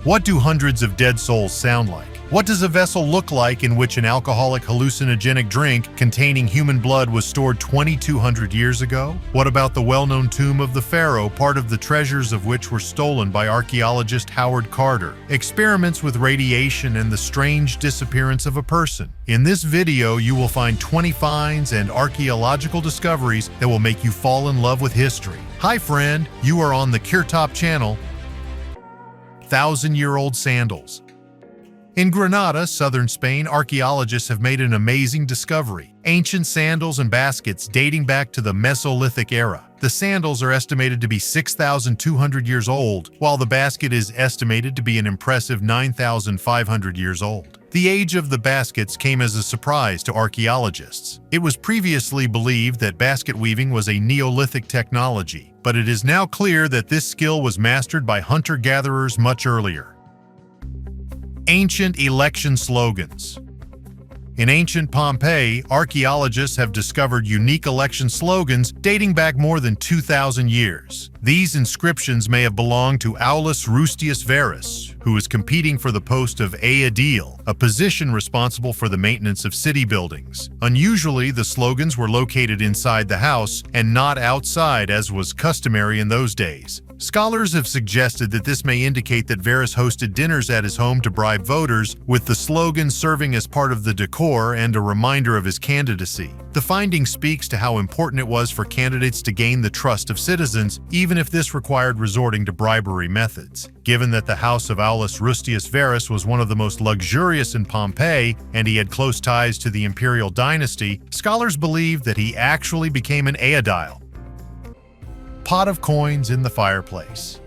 What do hundreds of dead souls sound like? What does a vessel look like in which an alcoholic hallucinogenic drink containing human blood was stored 2,200 years ago? What about the well-known tomb of the pharaoh, part of the treasures of which were stolen by archaeologist Howard Carter? Experiments with radiation and the strange disappearance of a person. In this video, you will find 20 finds and archaeological discoveries that will make you fall in love with history. Hi friend, you are on the KirTop channel. 1,000-year-old sandals. In Granada, southern Spain, archaeologists have made an amazing discovery: ancient sandals and baskets dating back to the Mesolithic era. The sandals are estimated to be 6,200 years old, while the basket is estimated to be an impressive 9,500 years old. The age of the baskets came as a surprise to archaeologists. It was previously believed that basket weaving was a Neolithic technology, but it is now clear that this skill was mastered by hunter-gatherers much earlier. Ancient election slogans. In ancient Pompei, archaeologists have discovered unique election slogans dating back more than 2,000 years. These inscriptions may have belonged to Aulus Rustius Verus, who was competing for the post of aedile, a position responsible for the maintenance of city buildings. Unusually, the slogans were located inside the house and not outside, as was customary in those days. Scholars have suggested that this may indicate that Verus hosted dinners at his home to bribe voters, with the slogan serving as part of the decor and a reminder of his candidacy. The finding speaks to how important it was for candidates to gain the trust of citizens, even if this required resorting to bribery methods. Given that the house of Aulus Rustius Verus was one of the most luxurious in Pompei, and he had close ties to the imperial dynasty, scholars believe that he actually became an aedile. Pot of coins in the fireplace.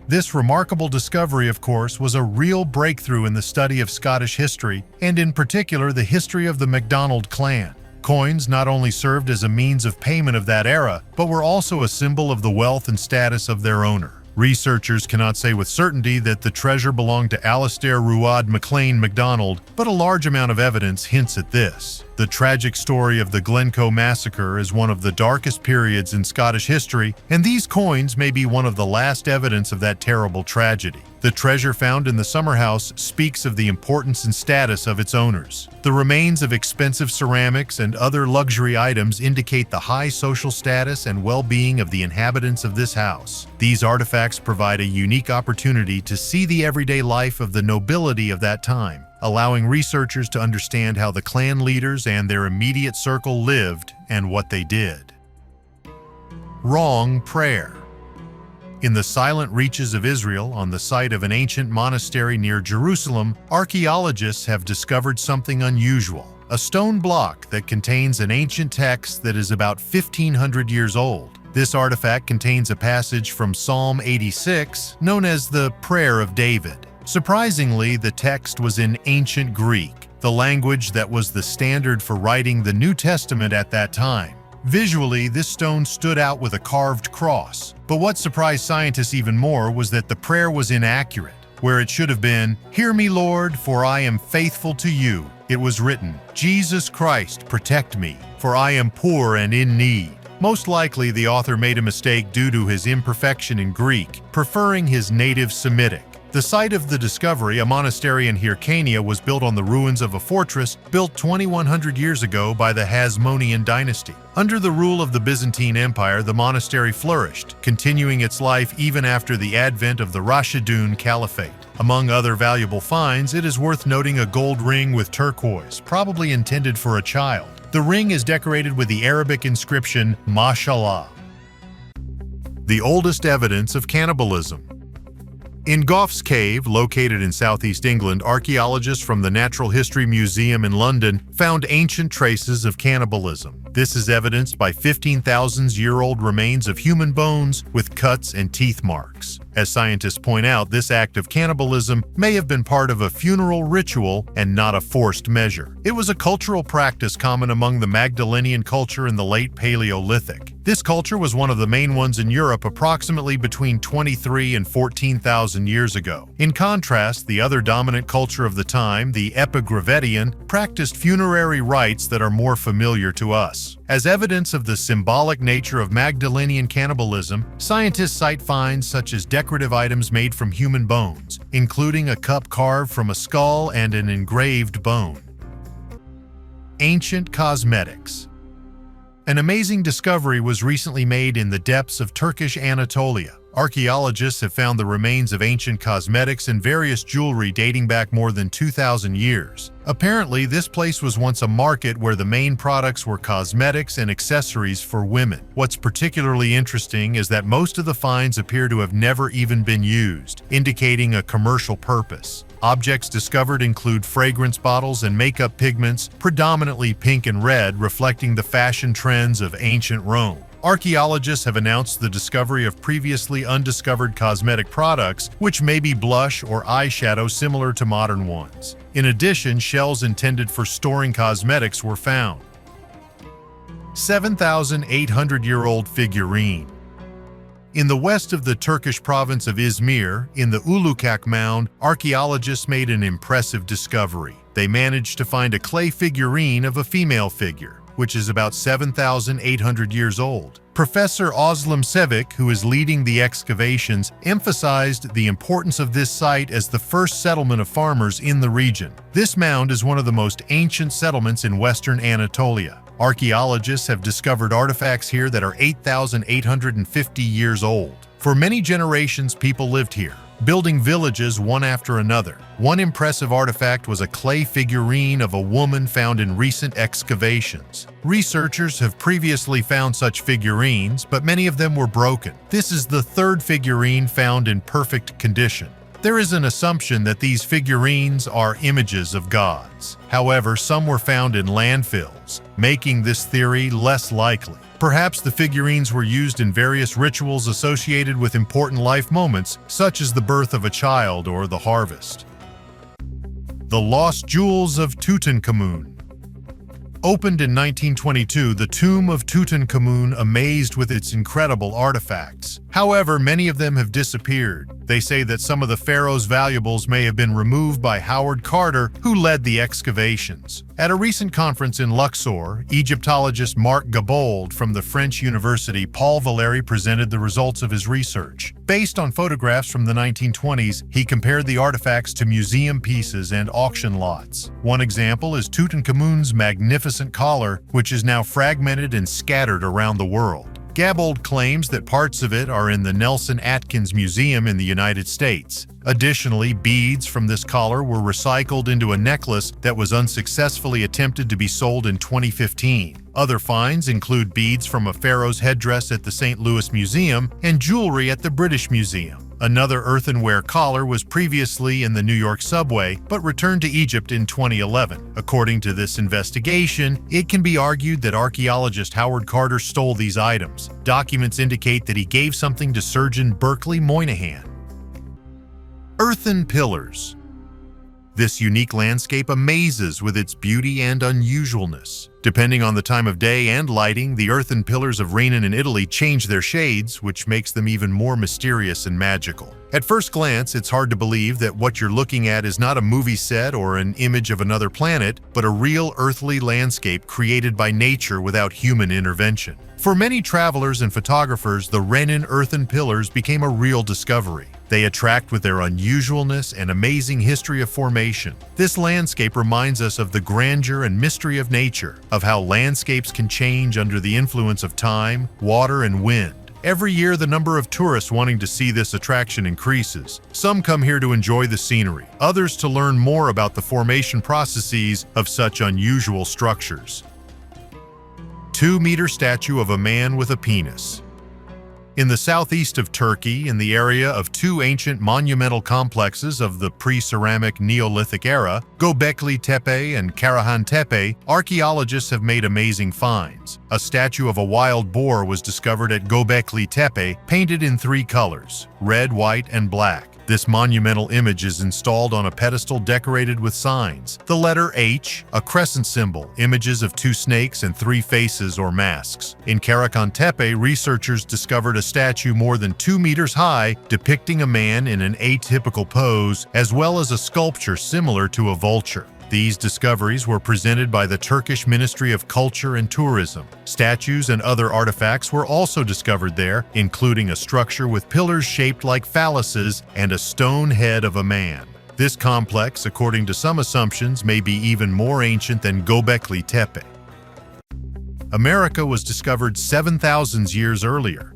This remarkable discovery, of course, was a real breakthrough in the study of Scottish history, and in particular the history of the MacDonald clan. Coins not only served as a means of payment of that era, but were also a symbol of the wealth and status of their owner. Researchers cannot say with certainty that the treasure belonged to Alastair Ruadh MacLean MacDonald, but a large amount of evidence hints at this. The tragic story of the Glenco Massacre is one of the darkest periods in Scottish history, and these coins may be one of the last evidence of that terrible tragedy. The treasure found in the summer house speaks of the importance and status of its owners. The remains of expensive ceramics and other luxury items indicate the high social status and well-being of the inhabitants of this house. These artifacts provide a unique opportunity to see the everyday life of the nobility of that time, allowing researchers to understand how the clan leaders and their immediate circle lived and what they did. Wrong prayer. In the silent reaches of Israel, on the site of an ancient monastery near Jerusalem, archaeologists have discovered something unusual: a stone block that contains an ancient text that is about 1,500 years old. This artifact contains a passage from Psalm 86, known as the Prayer of David. Surprisingly, the text was in ancient Greek, the language that was the standard for writing the New Testament at that time. Visually, this stone stood out with a carved cross, but what surprised scientists even more was that the prayer was inaccurate. Where it should have been, "Hear me, Lord, for I am faithful to you," it was written, "Jesus Christ, protect me, for I am poor and in need." Most likely, the author made a mistake due to his imperfection in Greek, preferring his native Semitic. The site of the discovery, a monastery in Hyrcania, was built on the ruins of a fortress built 2,100 years ago by the Hasmonean dynasty. Under the rule of the Byzantine Empire, the monastery flourished, continuing its life even after the advent of the Rashidun Caliphate. Among other valuable finds, it is worth noting a gold ring with turquoise, probably intended for a child. The ring is decorated with the Arabic inscription Mashalah. The oldest evidence of cannibalism. In Gough's Cave, located in southeast England, archaeologists from the Natural History Museum in London found ancient traces of cannibalism. This is evidenced by 15,000-year-old remains of human bones with cuts and teeth marks. As scientists point out, this act of cannibalism may have been part of a funeral ritual and not a forced measure. It was a cultural practice common among the Magdalenian culture in the late Paleolithic. This culture was one of the main ones in Europe approximately between 23 and 14,000 years ago. In contrast, the other dominant culture of the time, the Epigravettian, practiced funerary rites that are more familiar to us. As evidence of the symbolic nature of Magdalenian cannibalism, scientists cite finds such as decorative items made from human bones, including a cup carved from a skull and an engraved bone. Ancient cosmetics. An amazing discovery was recently made in the depths of Turkish Anatolia. Archaeologists have found the remains of ancient cosmetics and various jewelry dating back more than 2,000 years. Apparently, this place was once a market where the main products were cosmetics and accessories for women. What's particularly interesting is that most of the finds appear to have never even been used, indicating a commercial purpose. Objects discovered include fragrance bottles and makeup pigments, predominantly pink and red, reflecting the fashion trends of ancient Rome. Archaeologists have announced the discovery of previously undiscovered cosmetic products, which may be blush or eyeshadow similar to modern ones. In addition, shells intended for storing cosmetics were found. 7,800-year-old figurine. In the west of the Turkish province of Izmir, in the Ulukak Mound, archaeologists made an impressive discovery. They managed to find a clay figurine of a female figure, which is about 7,800 years old. Professor Özlem Sevik, who is leading the excavations, emphasized the importance of this site as the first settlement of farmers in the region. This mound is one of the most ancient settlements in western Anatolia. Archaeologists have discovered artifacts here that are 8,850 years old. For many generations, people lived here, building villages one after another. One impressive artifact was a clay figurine of a woman found in recent excavations. Researchers have previously found such figurines, but many of them were broken. This is the third figurine found in perfect condition. There is an assumption that these figurines are images of gods. However, some were found in landfills, making this theory less likely. Perhaps the figurines were used in various rituals associated with important life moments, such as the birth of a child or the harvest. The Lost Jewels of Tutankhamun. Opened in 1922, the tomb of Tutankhamun amazed with its incredible artifacts. However, many of them have disappeared. They say that some of the pharaoh's valuables may have been removed by Howard Carter, who led the excavations. At a recent conference in Luxor, Egyptologist Marc Gabold from the French University Paul Valéry presented the results of his research. Based on photographs from the 1920s, he compared the artifacts to museum pieces and auction lots. One example is Tutankhamun's magnificent collar, which is now fragmented and scattered around the world. Gabold claims that parts of it are in the Nelson Atkins Museum in the United States. Additionally, beads from this collar were recycled into a necklace that was unsuccessfully attempted to be sold in 2015. Other finds include beads from a pharaoh's headdress at the St. Louis Museum and jewelry at the British Museum. Another earthenware collar was previously in the New York subway, but returned to Egypt in 2011. According to this investigation, it can be argued that archaeologist Howard Carter stole these items. Documents indicate that he gave something to surgeon Berkeley Moynihan. Earthen Pillars. This unique landscape amazes with its beauty and unusualness. Depending on the time of day and lighting, the earthen pillars of Renen in Italy change their shades, which makes them even more mysterious and magical. At first glance, it's hard to believe that what you're looking at is not a movie set or an image of another planet, but a real earthly landscape created by nature without human intervention. For many travelers and photographers, the Renen earthen pillars became a real discovery. They attract with their unusualness and amazing history of formation. This landscape reminds us of the grandeur and mystery of nature, of how landscapes can change under the influence of time, water, and wind. Every year, the number of tourists wanting to see this attraction increases. Some come here to enjoy the scenery, others to learn more about the formation processes of such unusual structures. 2-meter statue of a man with a penis. In the southeast of Turkey, in the area of two ancient monumental complexes of the pre-ceramic Neolithic era, Göbekli Tepe and Karahan Tepe, archaeologists have made amazing finds. A statue of a wild boar was discovered at Göbekli Tepe, painted in 3 colors, red, white, and black. This monumental image is installed on a pedestal decorated with signs. The letter H, a crescent symbol, images of 2 snakes and 3 faces or masks. In Karahan Tepe, researchers discovered a statue more than 2 meters high depicting a man in an atypical pose, as well as a sculpture similar to a vulture. These discoveries were presented by the Turkish Ministry of Culture and Tourism. Statues and other artifacts were also discovered there, including a structure with pillars shaped like phalluses and a stone head of a man. This complex, according to some assumptions, may be even more ancient than Göbekli Tepe. America was discovered 7,000 years earlier.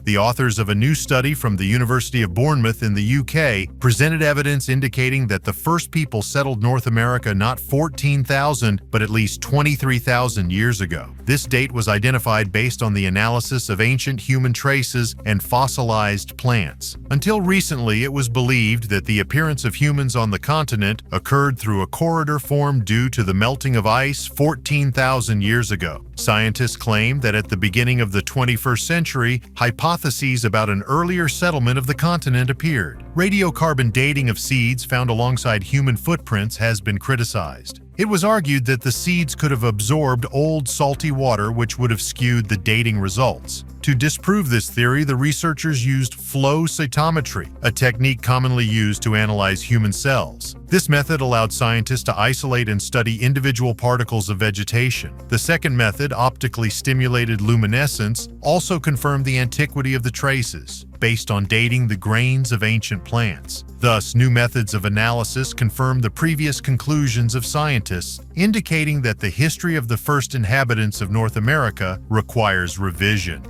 The authors of a new study from the University of Bournemouth in the UK presented evidence indicating that the first people settled North America not 14,000, but at least 23,000 years ago. This date was identified based on the analysis of ancient human traces and fossilized plants. Until recently, it was believed that the appearance of humans on the continent occurred through a corridor formed due to the melting of ice 14,000 years ago. Scientists claim that at the beginning of the 21st century, hypotheses about an earlier settlement of the continent appeared. Radiocarbon dating of seeds found alongside human footprints has been criticized. It was argued that the seeds could have absorbed old salty water, which would have skewed the dating results. To disprove this theory, the researchers used flow cytometry, a technique commonly used to analyze human cells. This method allowed scientists to isolate and study individual particles of vegetation. The second method, optically stimulated luminescence, also confirmed the antiquity of the traces, based on dating the grains of ancient plants. Thus, new methods of analysis confirm the previous conclusions of scientists, indicating that the history of the first inhabitants of North America requires revision.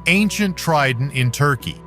Ancient trident in Turkey.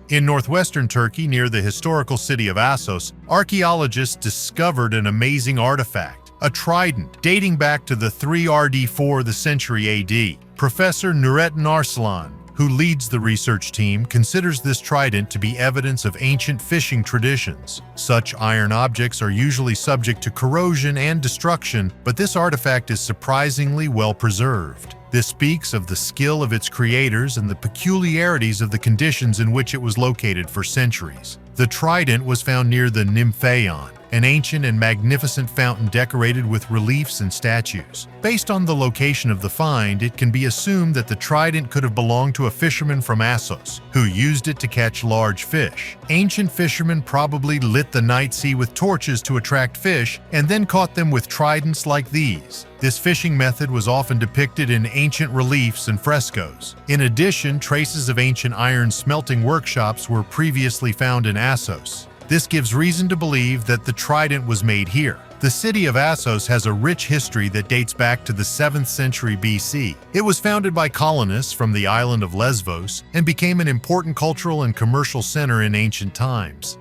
In northwestern Turkey, near the historical city of Assos, archaeologists discovered an amazing artifact, a trident dating back to the 3rd century AD. Professor Nurettin Arslan, who leads the research team, considers this trident to be evidence of ancient fishing traditions. Such iron objects are usually subject to corrosion and destruction, but this artifact is surprisingly well preserved. This speaks of the skill of its creators and the peculiarities of the conditions in which it was located for centuries. The trident was found near the Nymphaion, an ancient and magnificent fountain decorated with reliefs and statues. Based on the location of the find, it can be assumed that the trident could have belonged to a fisherman from Assos, who used it to catch large fish. Ancient fishermen probably lit the night sea with torches to attract fish and then caught them with tridents like these. This fishing method was often depicted in ancient reliefs and frescoes. In addition, traces of ancient iron smelting workshops were previously found in Assos. This gives reason to believe that the trident was made here. The city of Assos has a rich history that dates back to the 7th century BC. It was founded by colonists from the island of Lesbos and became an important cultural and commercial center in ancient times.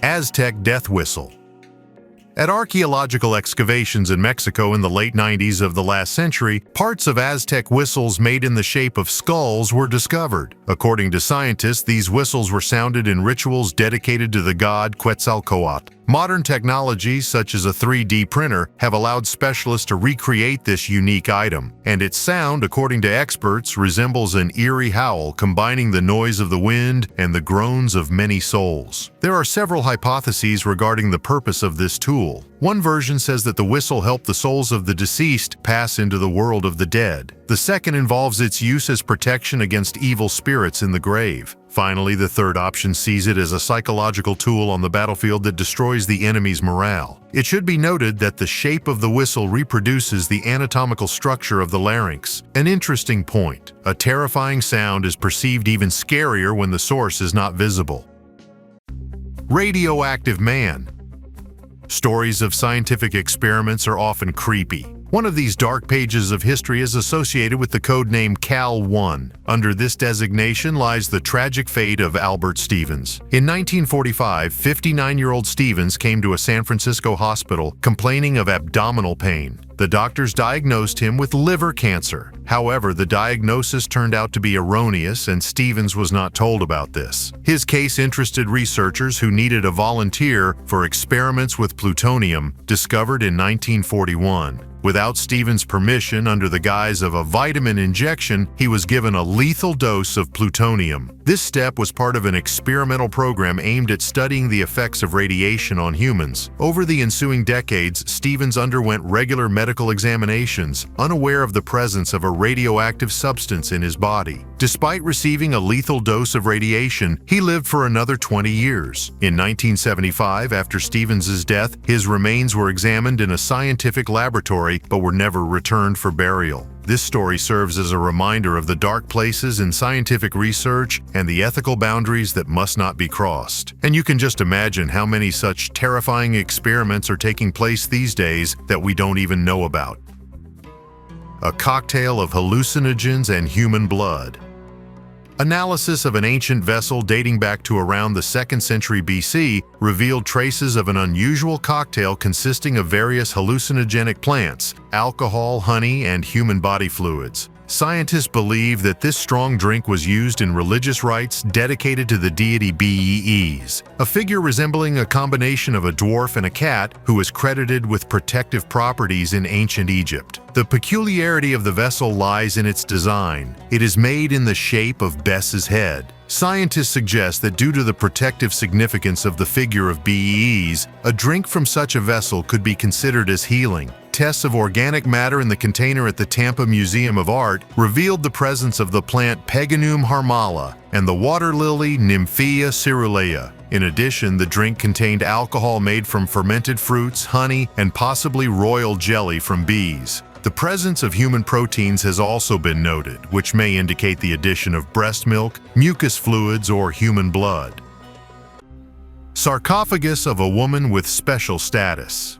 Aztec death whistle. At archaeological excavations in Mexico in the late 90s of the last century, parts of Aztec whistles made in the shape of skulls were discovered. According to scientists, these whistles were sounded in rituals dedicated to the god Quetzalcoatl. Modern technologies such as a 3D printer have allowed specialists to recreate this unique item, and its sound, according to experts, resembles an eerie howl combining the noise of the wind and the groans of many souls. There are several hypotheses regarding the purpose of this tool. One version says that the whistle helped the souls of the deceased pass into the world of the dead. The second involves its use as protection against evil spirits in the grave. Finally, the third option sees it as a psychological tool on the battlefield that destroys the enemy's morale. It should be noted that the shape of the whistle reproduces the anatomical structure of the larynx. An interesting point. A terrifying sound is perceived even scarier when the source is not visible. Radioactive man. Stories of scientific experiments are often creepy. One of these dark pages of history is associated with the codename Cal-1. Under this designation lies the tragic fate of Albert Stevens. In 1945, 59-year-old Stevens came to a San Francisco hospital complaining of abdominal pain. The doctors diagnosed him with liver cancer. However, the diagnosis turned out to be erroneous, and Stevens was not told about this. His case interested researchers who needed a volunteer for experiments with plutonium, discovered in 1941. Without Stevens' permission, under the guise of a vitamin injection, he was given a lethal dose of plutonium. This step was part of an experimental program aimed at studying the effects of radiation on humans. Over the ensuing decades, Stevens underwent regular medical examinations, unaware of the presence of a radioactive substance in his body. Despite receiving a lethal dose of radiation, he lived for another 20 years. In 1975, after Stevens's death, his remains were examined in a scientific laboratory but were never returned for burial. This story serves as a reminder of the dark places in scientific research and the ethical boundaries that must not be crossed. And you can just imagine how many such terrifying experiments are taking place these days that we don't even know about. A cocktail of hallucinogens and human blood. Analysis of an ancient vessel dating back to around the 2nd century BC revealed traces of an unusual cocktail consisting of various hallucinogenic plants, alcohol, honey, and human body fluids. Scientists believe that this strong drink was used in religious rites dedicated to the deity Bes, a figure resembling a combination of a dwarf and a cat who is credited with protective properties in ancient Egypt. The peculiarity of the vessel lies in its design. It is made in the shape of Bes's head. Scientists suggest that due to the protective significance of the figure of Bes, a drink from such a vessel could be considered as healing. Tests of organic matter in the container at the Tampa Museum of Art revealed the presence of the plant Peganum harmala and the water lily Nymphea cerulea. In addition, the drink contained alcohol made from fermented fruits, honey, and possibly royal jelly from bees. The presence of human proteins has also been noted, which may indicate the addition of breast milk, mucus fluids, or human blood. Sarcophagus of a woman with special status.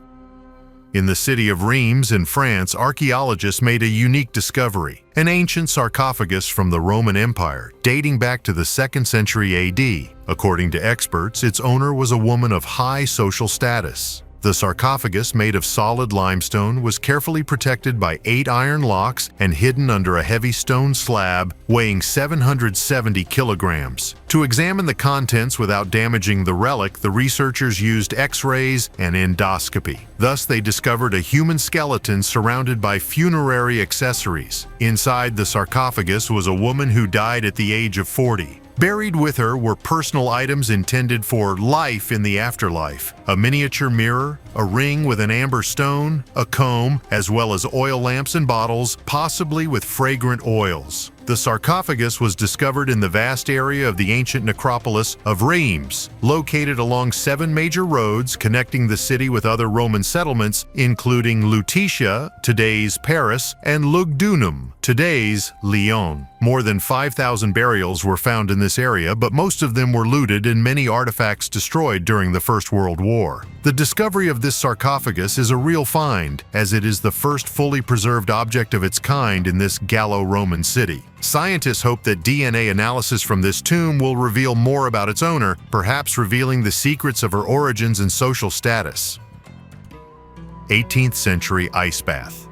In the city of Reims in France, archaeologists made a unique discovery, an ancient sarcophagus from the Roman Empire, dating back to the 2nd century AD. According to experts, its owner was a woman of high social status. The sarcophagus, made of solid limestone, was carefully protected by 8 iron locks and hidden under a heavy stone slab weighing 770 kilograms. To examine the contents without damaging the relic, the researchers used X-rays and endoscopy. Thus, they discovered a human skeleton surrounded by funerary accessories. Inside the sarcophagus was a woman who died at the age of 40. Buried with her were personal items intended for life in the afterlife: a miniature mirror, a ring with an amber stone, a comb, as well as oil lamps and bottles, possibly with fragrant oils. The sarcophagus was discovered in the vast area of the ancient necropolis of Reims, located along 7 major roads connecting the city with other Roman settlements, including Lutetia, today's Paris, and Lugdunum, today's Lyon. More than 5,000 burials were found in this area, but most of them were looted and many artifacts destroyed during the First World War. The discovery of this sarcophagus is a real find, as it is the first fully preserved object of its kind in this Gallo-Roman city. Scientists hope that DNA analysis from this tomb will reveal more about its owner, perhaps revealing the secrets of her origins and social status. 18th century ice bath.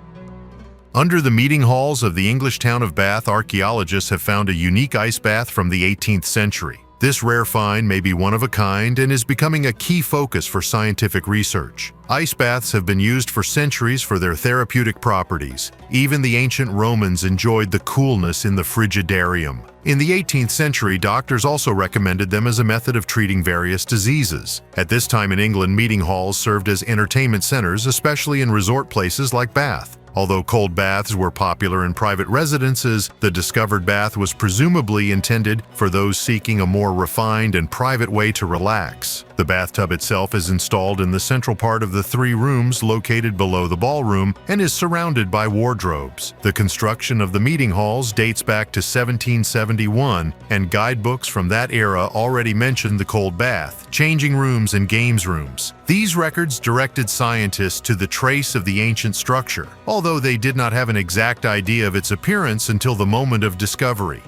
Under the meeting halls of the English town of Bath, archaeologists have found a unique ice bath from the 18th century. This rare find may be one of a kind and is becoming a key focus for scientific research. Ice baths have been used for centuries for their therapeutic properties. Even the ancient Romans enjoyed the coolness in the frigidarium. In the 18th century, doctors also recommended them as a method of treating various diseases. At this time in England, meeting halls served as entertainment centers, especially in resort places like Bath. Although cold baths were popular in private residences, the discovered bath was presumably intended for those seeking a more refined and private way to relax. The bathtub itself is installed in the central part of the 3 rooms located below the ballroom and is surrounded by wardrobes. The construction of the meeting halls dates back to 1771, and guidebooks from that era already mentioned the cold bath, changing rooms, and games rooms. These records directed scientists to the trace of the ancient structure, although they did not have an exact idea of its appearance until the moment of discovery.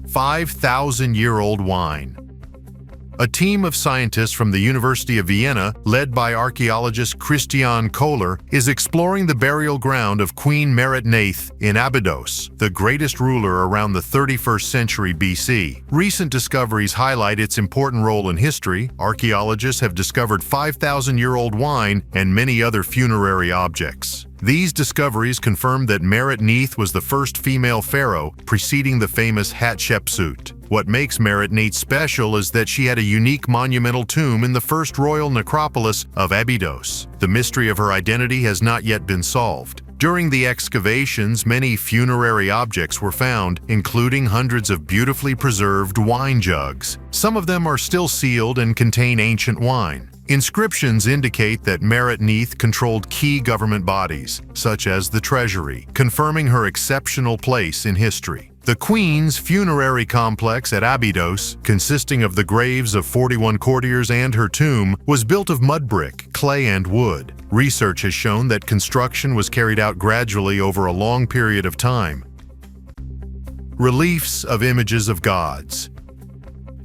5,000-year-old wine. A team of scientists from the University of Vienna, led by archaeologist Christian Kohler, is exploring the burial ground of Queen Neath in Abydos, the greatest ruler around the 31st century BC. Recent discoveries highlight its important role in history. Archaeologists have discovered 5,000-year-old wine and many other funerary objects. These discoveries confirmed that Neath was the first female pharaoh, preceding the famous Hatshepsut. What makes Neath special is that she had a unique monumental tomb in the first royal necropolis of Abydos. The mystery of her identity has not yet been solved. During the excavations, many funerary objects were found, including hundreds of beautifully preserved wine jugs. Some of them are still sealed and contain ancient wine. Inscriptions indicate that Neath controlled key government bodies, such as the treasury, confirming her exceptional place in history. The Queen's funerary complex at Abydos, consisting of the graves of 41 courtiers and her tomb, was built of mud brick, clay, and wood. Research has shown that construction was carried out gradually over a long period of time. Reliefs of images of gods.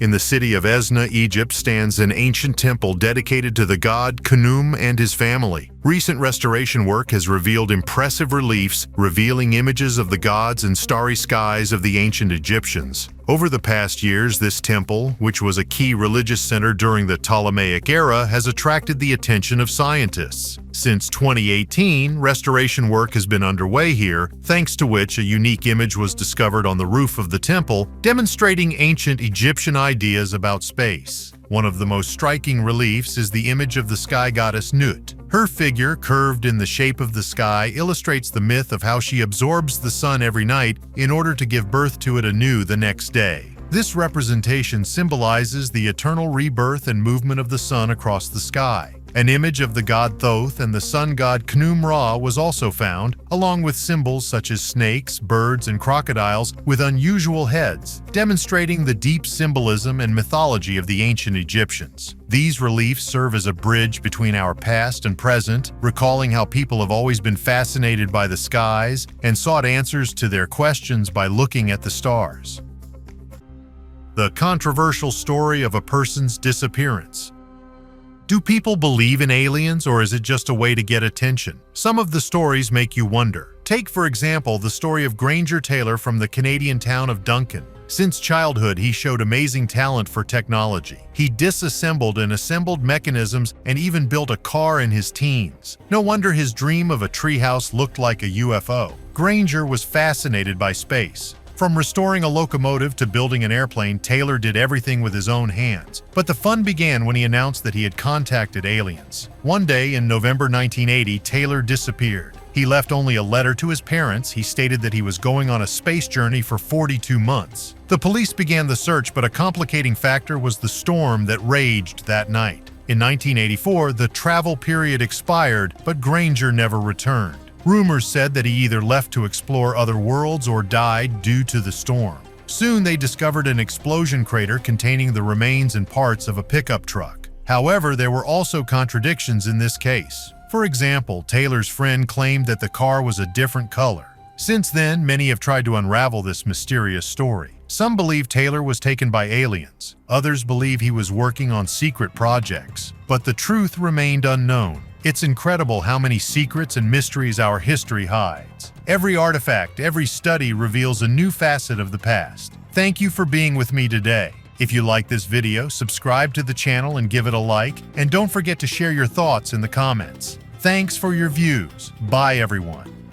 In the city of Esna, Egypt, stands an ancient temple dedicated to the god Khnum and his family. Recent restoration work has revealed impressive reliefs revealing images of the gods and starry skies of the ancient Egyptians. Over the past years, this temple, which was a key religious center during the Ptolemaic era, has attracted the attention of scientists. Since 2018, restoration work has been underway here, thanks to which a unique image was discovered on the roof of the temple, demonstrating ancient Egyptian ideas about space. One of the most striking reliefs is the image of the sky goddess Nut. Her figure, curved in the shape of the sky, illustrates the myth of how she absorbs the sun every night in order to give birth to it anew the next day. This representation symbolizes the eternal rebirth and movement of the sun across the sky. An image of the god Thoth and the sun god Khnum-Ra was also found, along with symbols such as snakes, birds, and crocodiles with unusual heads, demonstrating the deep symbolism and mythology of the ancient Egyptians. These reliefs serve as a bridge between our past and present, recalling how people have always been fascinated by the skies and sought answers to their questions by looking at the stars. The controversial story of a person's disappearance. Do people believe in aliens, or is it just a way to get attention? Some of the stories make you wonder. Take, for example, the story of Granger Taylor from the Canadian town of Duncan. Since childhood, he showed amazing talent for technology. He disassembled and assembled mechanisms and even built a car in his teens. No wonder his dream of a treehouse looked like a UFO. Granger was fascinated by space. From restoring a locomotive to building an airplane, Taylor did everything with his own hands. But the fun began when he announced that he had contacted aliens. One day in November 1980, Taylor disappeared. He left only a letter to his parents. He stated that he was going on a space journey for 42 months. The police began the search, but a complicating factor was the storm that raged that night. In 1984, the travel period expired, but Granger never returned. Rumors said that he either left to explore other worlds or died due to the storm. Soon they discovered an explosion crater containing the remains and parts of a pickup truck. However, there were also contradictions in this case. For example, Taylor's friend claimed that the car was a different color. Since then, many have tried to unravel this mysterious story. Some believe Taylor was taken by aliens. Others believe he was working on secret projects. But the truth remained unknown. It's incredible how many secrets and mysteries our history hides. Every artifact, every study reveals a new facet of the past. Thank you for being with me today. If you like this video, subscribe to the channel and give it a like, and don't forget to share your thoughts in the comments. Thanks for your views. Bye everyone.